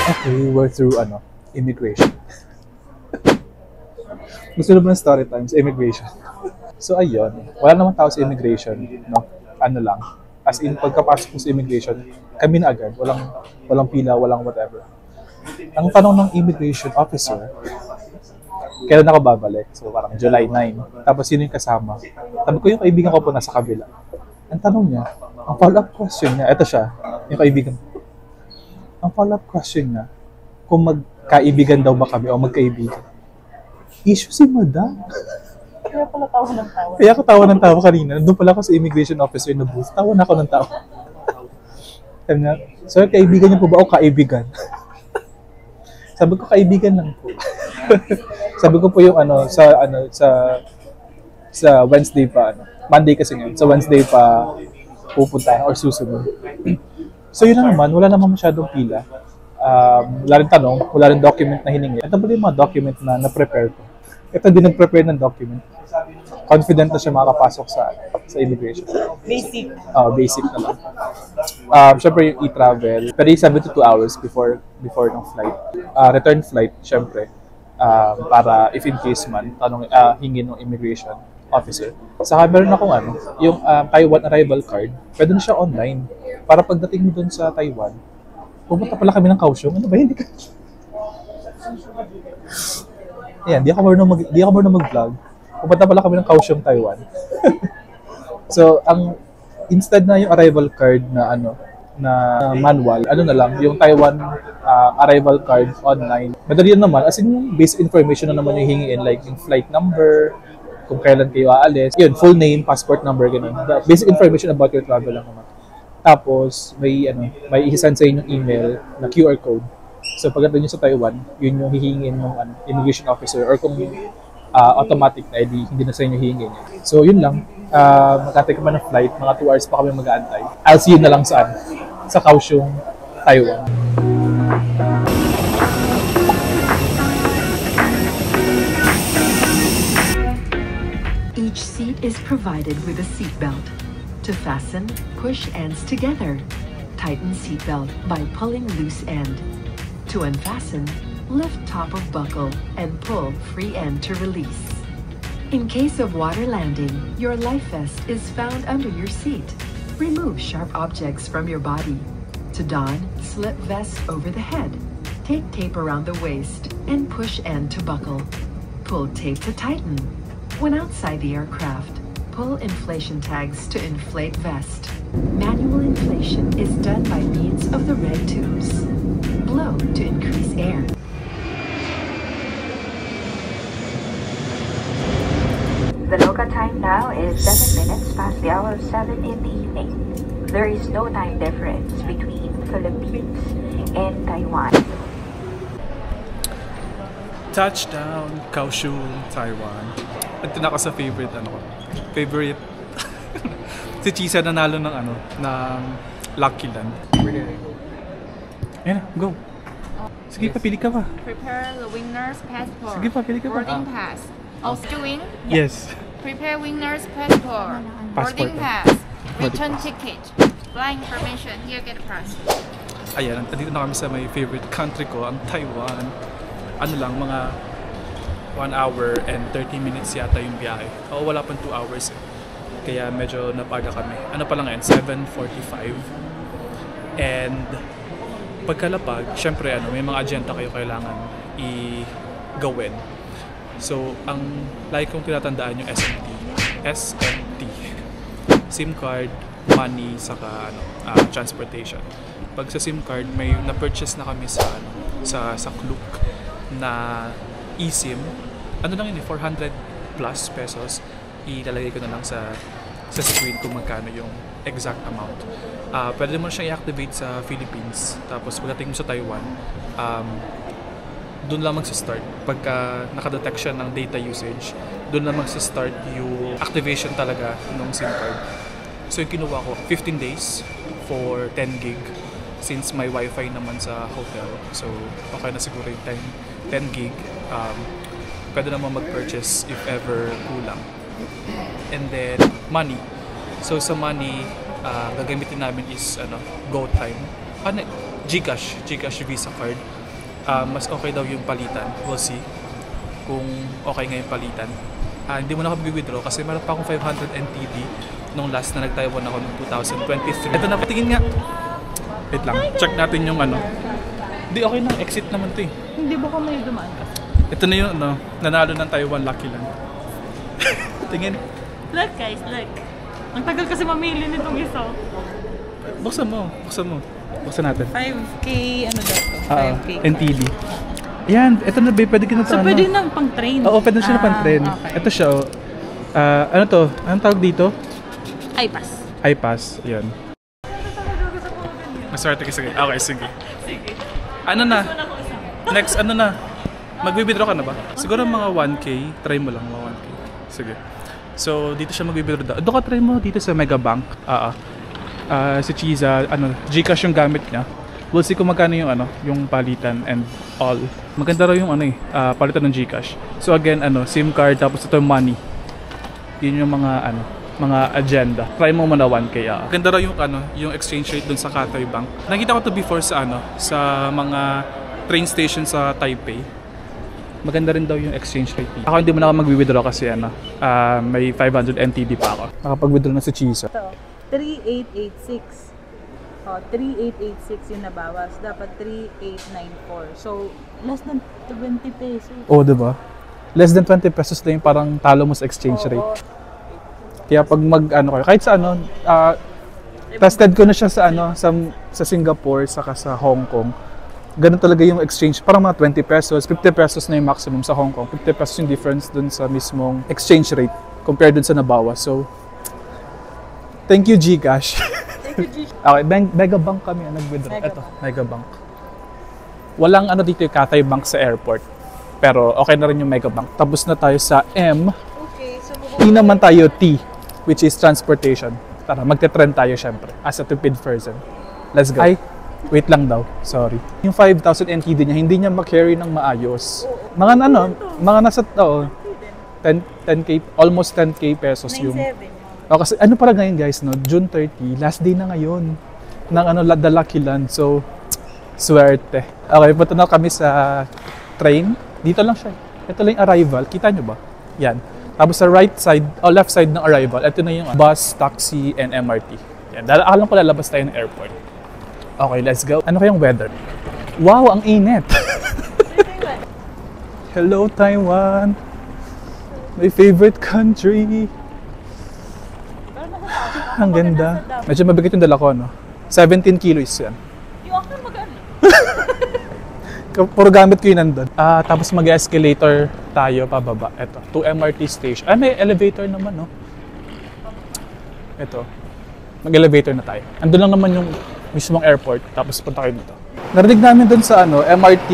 Okay, we're through immigration. Gusto na ba ng story times? Immigration. So ayun, wala namang tao sa immigration, no? Ano lang. As in, pagkapasok mo sa immigration, kami na agad. Walang pila, walang whatever. Ang tanong ng immigration officer, kailan ako babalik? So parang July 9. Tapos sino yung kasama? Sabi ko yung kaibigan ko po nasa kabila. Ang tanong niya, ang follow-up question niya, eto siya, yung kaibigan. Ang follow-up question niya, kung magkaibigan daw ba kami o magkaibigan. Issue si madam. Kaya pala tawa ng tawa. Kaya ako tawa ng tawa kanina. Nandun pala ako sa immigration officer na booth. Tawa na ako ng tawa. Sabi niya, sir, kaibigan niyo po ba o kaibigan? Sabi ko, kaibigan lang po. Sabi ko po yung sa Wednesday pa, Monday kasi ngayon, sa Wednesday pa pupunta or susunod. So yun na naman, wala naman masyadong pila. Wala rin tanong, wala rin document na hiningi. Ito pala yung mga document na na-prepare ko. Ito din nag-prepare ng document. Confident na siya makakapasok sa immigration. Basic. Basic na lang. Siyempre yung e-travel, pero 72 hours before ng flight. Return flight, siyempre. Para if in case man, hingin ng immigration officer. Saka meron akong yung Taiwan arrival card, pwede na siya online. Para pagdating mo dun sa Taiwan, pupunta pala kami ng Kaohsiung. Ano ba, hindi ka? Ayan, di ako marunong mag-vlog. Pupunta pala kami ng Kaohsiung, Taiwan. So, instead na yung arrival card na na manual, na lang, yung Taiwan arrival card online. Madali yun naman, as in yung basic information na naman yung hingiin, like yung flight number, kung kailan kayo aalis, yun, full name, passport number, ganun. The basic information about your travel lang naman. Tapos, may i-send sa inyong email na QR code. So, pagdating nyo sa Taiwan, yun yung hihingin ng immigration officer or kung automatic na edi, hindi na sa inyo hihingin. So, yun lang. Magkatake pa ng flight, mga 2 hours pa kami mag-aantay. I'll see you na lang sa Kaohsiung, Taiwan. Each seat is provided with a seat belt. To fasten, push ends together. Tighten seat belt by pulling loose end. To unfasten, lift top of buckle and pull free end to release. In case of water landing, your life vest is found under your seat. Remove sharp objects from your body. To don, slip vest over the head. Take tape around the waist and push end to buckle. Pull tape to tighten. When outside the aircraft, pull inflation tags to inflate vest. Manual inflation is done by means of the red tubes. Blow to increase air. The local time now is 7 minutes past the hour of 7 in the evening. There is no time difference between Philippines and Taiwan. Touchdown, Kaohsiung, Taiwan. At tinaka sa favorite si Chisa nanalo ng Lucky Land. Ayan, go. Sige, papili ka pa. Prepare the winner's passport. Sige pa, pili ka pa. Boarding pass. Also doing? Yes. Prepare winner's passport. Boarding pass. Return ticket. Flying information. Here, get the price. Ayan, dito na kami sa may favorite country ko, ang Taiwan. Mga 1 hour and 30 minutes yata yung biyahe. Wala pang 2 hours. Kaya medyo napaga kami. Pa lang ngayon? 7:45. And pagkalapag, syempre may mga agenda kayo kailangan i-gawin. So, ang lagi kong tinatandaan yung SMT. SIM card, money, saka transportation. Pag sa SIM card, may na-purchase na kami sa Klook na eSIM. Lang yun, 400 plus pesos. Ilalagay ko na lang sa screen kung magkano yung exact amount. Pwede mo siyang i-activate sa Philippines. Tapos pagdating mo sa Taiwan, doon lang magsa-start. Pagka nakadetect siya ng data usage, doon lang magsa-start yung activation talaga ng SIM card. So yung kinuha ko, 15 days for 10 gig since may wifi naman sa hotel. So okay na siguro yung 10 gig. Pwede naman mag-purchase if ever kulang. And then, money. So sa money, gagamitin namin is GoTime. GCash Visa card. mas okay daw yung palitan. We'll see kung okay nga yung palitan. Hindi mo na ako mag-withdraw kasi meron pa akong 500 NTD nung last na nag-Taiwan ako noong 2023. Ito na, tingin nga. Wait lang, check natin yung ano. Hindi, okay na. Exit naman to eh. Hindi ba ka may dumaan ka? Ito na yung ano, nanalo ng Taiwan Lucky Land. Tingin. Look guys, look. Ang tagal kasi mamili nitong isa. Buksan mo, buksan mo. Buksan natin. 5K, ano daw to? 5K. NTD. Ayan, ito na ba, pwede ka na So, pwede na pang train? Oo, pwede na siya na pang train. Okay. Ito siya, oh. Ano to? Anong tawag dito? iPass. iPass, ayan. Maswerte ka, sige. Okay, sige. Sige. Ano na? Next, ano na? Mag-withdraw ka na ba? Siguro mga 1K. Try mo lang mga 1K. Sige. So, dito siya mag-withdraw. Doon ka try mo dito sa Megabank. Si Chiza, Gcash yung gamit niya. We'll see kung magkano yung yung palitan and all. Maganda raw yung palitan ng Gcash. So again, SIM card tapos ito money. Yun yung mga agenda. Try mo muna 1K. Maganda raw yung exchange rate dun sa Cathay Bank. Nakita ko to before sa sa mga train station sa Taipei. Maganda rin daw yung exchange rate. Ako hindi mo na ako mag-withdraw kasi may 500 NTD pa ako. Nakapag-withdraw na si Chiza. Ito, 3886. 3886 yung nabawas. Dapat 3894. So, less than 20 pesos. Oo, diba? Less than 20 pesos lang yung parang talo mo sa exchange rate. Kaya pag kayo, kahit sa tested ko na siya sa Singapore, saka sa Hong Kong. Ganun talaga yung exchange. Parang mga 20 pesos, 50 pesos na yung maximum sa Hong Kong. 50 pesos yung difference dun sa mismong exchange rate compared dun sa nabawas. So, thank you Gcash. Okay, Megabank kami nag-withdraw. Ito, Megabank. Walang dito yung Cathay Bank sa airport. Pero okay na rin yung Megabank. Tapos na tayo sa M. Okay, so T naman tayo, T, which is transportation. Tara, magte-trend tayo syempre as a stupid person. Let's go. Ay, wait lang daw. Sorry. Yung 5,000 NTD niya, hindi niya ma-carry ng maayos. Mga mga nasa 10K, almost 10K pesos yung. 97. Kasi pala ngayon guys, June 30, last day na ngayon ng The Lucky Land. So, swerte. Okay, punta na kami sa train. Dito lang siya. Ito lang yung arrival. Kita nyo ba? Yan. Tapos sa right side, o left side ng arrival, ito na yung bus, taxi, and MRT. Yan. Alam ko lalabas tayo ng airport. Okay, let's go. Ano kayang weather? Wow, ang init! Hello, Taiwan! My favorite country! Ang ganda. Medyo mabigat yung dala ko, 17 kilos yan. Yung akin magano? Puro gamit ko yun nandun. Tapos mag-escalator tayo pababa. Ito, to MRT station. May elevator naman, Ito. Mag-elevator na tayo. Andun lang naman yung mismong airport. Tapos punta kayo dito. Narinig namin dun sa MRT.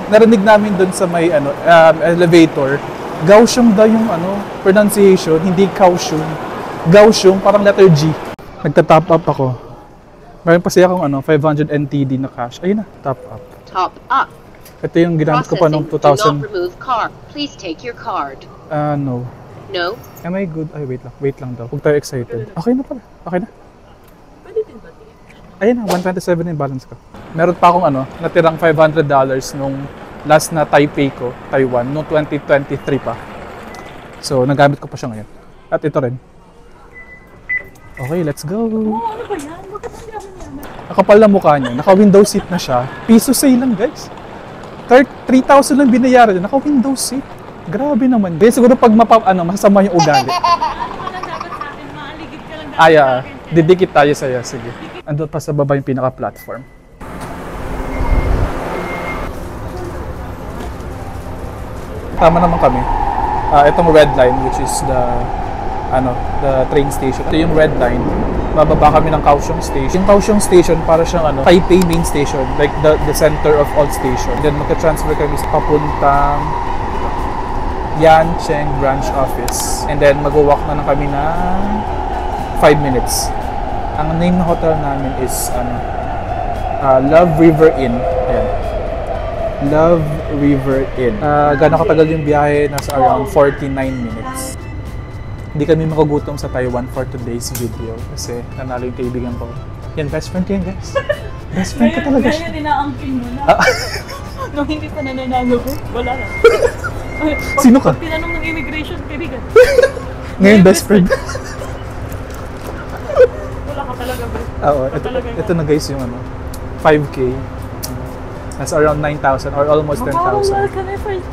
Narinig namin dun sa may elevator. Kaohsiung daw yung pronunciation, hindi Kaohsiung. Kaohsiung, parang letter G. Nagta-top up ako. Meron pa siya akong 500 NTD na cash. Ayun na, top up. Top up. Ito yung ginamit ko pa noong 2000. Do not remove card. Please take your card. No. No? Am I good? Ay, wait lang daw. Huwag tayo excited. Okay na pala. Okay na. Pwede din ba? Ayun na, 127 yung balance ko. Meron pa akong natirang $500 nung last na Taipei ko, Taiwan, noong 2023 pa. So, nagamit ko pa siya ngayon. At ito rin. Okay, let's go. Ano ba yan? Bakit hindi ako naman? Nakapal na mukha niya. Naka-window seat na siya. Piso sale lang, guys. 3,000 lang binayaran niya. Naka-window seat. Grabe naman. Kaya siguro pag masasama yung ugali. Ano ka lang dapat sa akin? Maaligid ka lang dapat sa akin. Didikit tayo sa'yo. Sige. Andun pa sa baba yung pinaka-platform. Tama naman kami. Itong red line, which is the train station. Ito yung red line. Bababa kami ng Kaohsiung Station. Yung Kaohsiung Station para siyang Taipei main station, like the center of all station. Then magka-transfer kami sa papuntang Yancheng branch office. And then mag-walk na kami ng 5 minutes. Ang name ng hotel namin is Love River Inn. Ayan. Love River Inn. Gano'ng katagal yung biyahe? Nasa around 49 minutes. Hindi kami makagutom sa Taiwan for today's video kasi nanalo yung kaibigan ko. Yan, best friend ko yan, guys. Best friend ko talaga siya. Ngayon, inaangkin mo na. Nung hindi pa nananalo ko, wala na. Sino ka? Pag tinanong ng immigration, kaibigan. Ngayon, best friend. Wala ka talaga, bro. Oo, ito na guys yung 5K. That's around 9,000 or almost 10,000. Makawawa ka na first.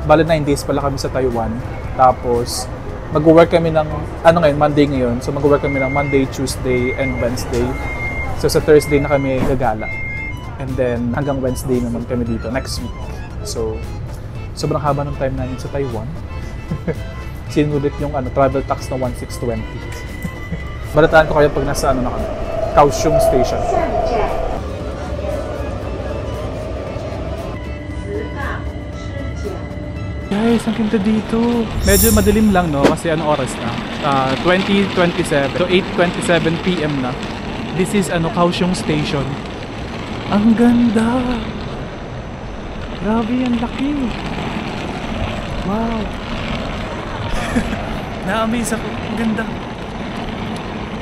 Bali 9 days pala kami sa Taiwan. Tapos, mag-work kami ng, ngayon, Monday ngayon. So, mag-work kami ng Monday, Tuesday, and Wednesday. So, sa Thursday na kami gagala. And then, hanggang Wednesday naman kami dito, next week. So, sobrang haba ng time namin sa Taiwan. Sinulit yung travel tax na 1,620. Balataan ko kayo pag nasa na kami, Kaohsiung Station. Guys, ang ganda dito. Medyo madilim lang, no? Kasi anong oras na? 20:27. So, 8:27 PM na. This is Kaohsiung Station. Ang ganda! Grabe, ang laki! Wow! Na-amaze ako. Ang ganda!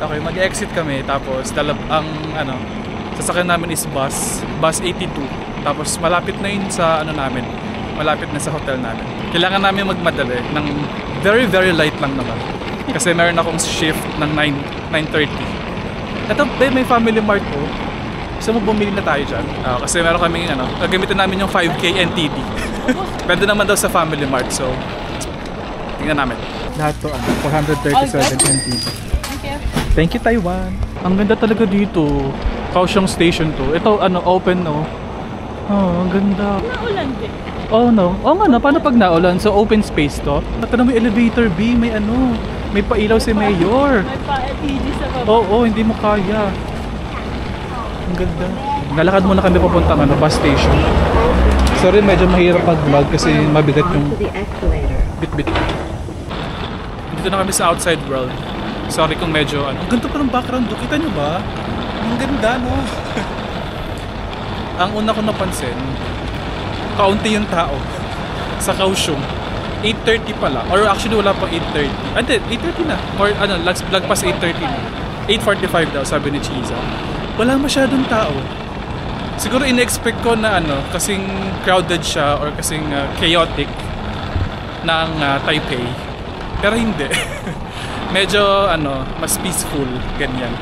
Okay, mag-exit kami. Tapos, sasakyan namin is bus 82. Tapos, malapit na yun sa namin. Malapit na sa hotel namin. Kailangan namin magmadali ng very, very light lang naman. Kasi meron akong shift ng 9:30. Ito, may Family Mart po. Gusto mo bumili na tayo dyan? Kasi meron kaming gagamitin namin yung 5K NTD. Pwede naman daw sa Family Mart. So, tingnan namin. Lahat to 437 NTD. Thank you, Taiwan. Ang ganda talaga dito. Kaohsiung Station to. Ito, open, no? Oh, ang ganda. Naulan din. Oh no. Oh nga na, paano pag naulan? So open space to? May elevator B, may may pailaw si Mayor. May pa-LPG sa baba. Oo, hindi mo kaya. Ang ganda. Nalakad muna kami papuntang bus station. Sorry, medyo mahirap mag-vlog kasi mabigat yung bit-bit. Dito na kami sa outside world. Sorry kung medyo ang ganda pa ng background do. Kita nyo ba? Ang ganda, no? Ang una ko napansin, kaunti yung tao sa Kaohsiung. 8:30 pala. Or actually wala pang 8:30. Hindi, 8:30 na. Or lagpas 8:30 na. 8:45 daw, sabi ni Chiza. Wala masyadong tao. Siguro in-expect ko na kasing crowded siya or kasing chaotic ng Taipei. Pero hindi. Medyo mas peaceful, ganyan.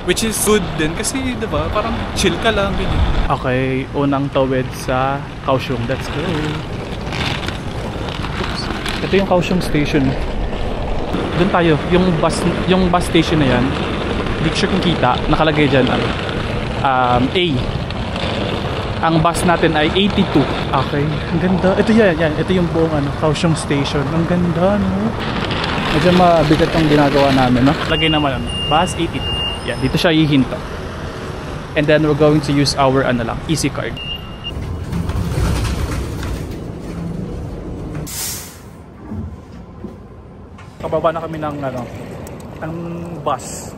Which is good din kasi, diba, parang chill ka lang, ganyan. Okay, unang tawid sa Kaohsiung. Let's go. Oops. Ito yung Kaohsiung Station. Doon tayo. Yung bus station na yan. Hindi ko sure kung kita. Nakalagay dyan, A. Ang bus natin ay 82. Okay, ang ganda. Ito yan. Ito yung buong Kaohsiung Station. Ang ganda, no? Medyo mabigat yung ginagawa namin, no? Lagay naman, bus 82. Yan, dito siya hihinto. And then we're going to use our easy card. Kababa na kami ng bus.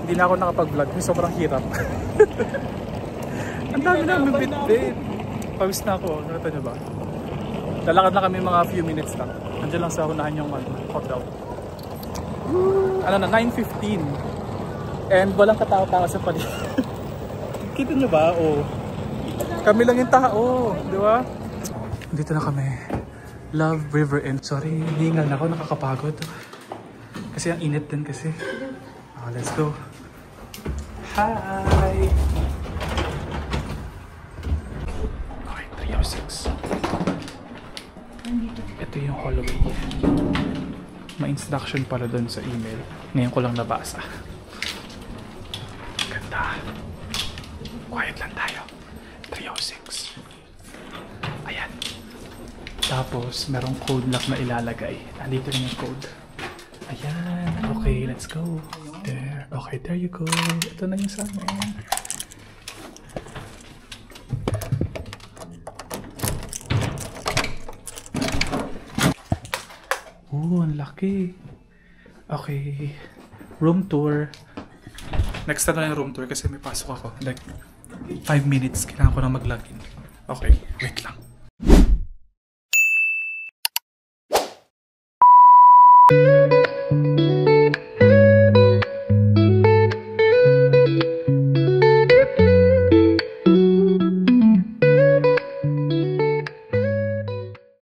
Hindi na ako nakapag-vlog kasi sobrang hirap. Ang dami namin bit-bit. Pawis na ako, nakita nyo ba? Lalakad na kami mga few minutes lang. Nandiyan lang sa unahan yung hotel. 9:15. And walang katao-tao sa paligid. Kita nyo ba? Oh. Kami lang yung tao. Di ba? Dito na kami. Love River Inn. Sorry, hingal na ako. Nakakapagod. Kasi ang init din kasi. Let's go. Hi! Okay, 306. Ito yung hallway. May instruction pala doon sa email. Ngayon ko lang nabasa. Quiet lang tayo. 306. Ayan. Tapos, merong code lock na ilalagay. Andito na yung code. Ayan. Okay, let's go. There. Okay, there you go. Ito na yung sa amin. Ang laki. Okay. Room tour. Next na yung room tour kasi may pasok ako. Like, 5 minutes. Kailangan ko na mag-login. Okay, wait lang.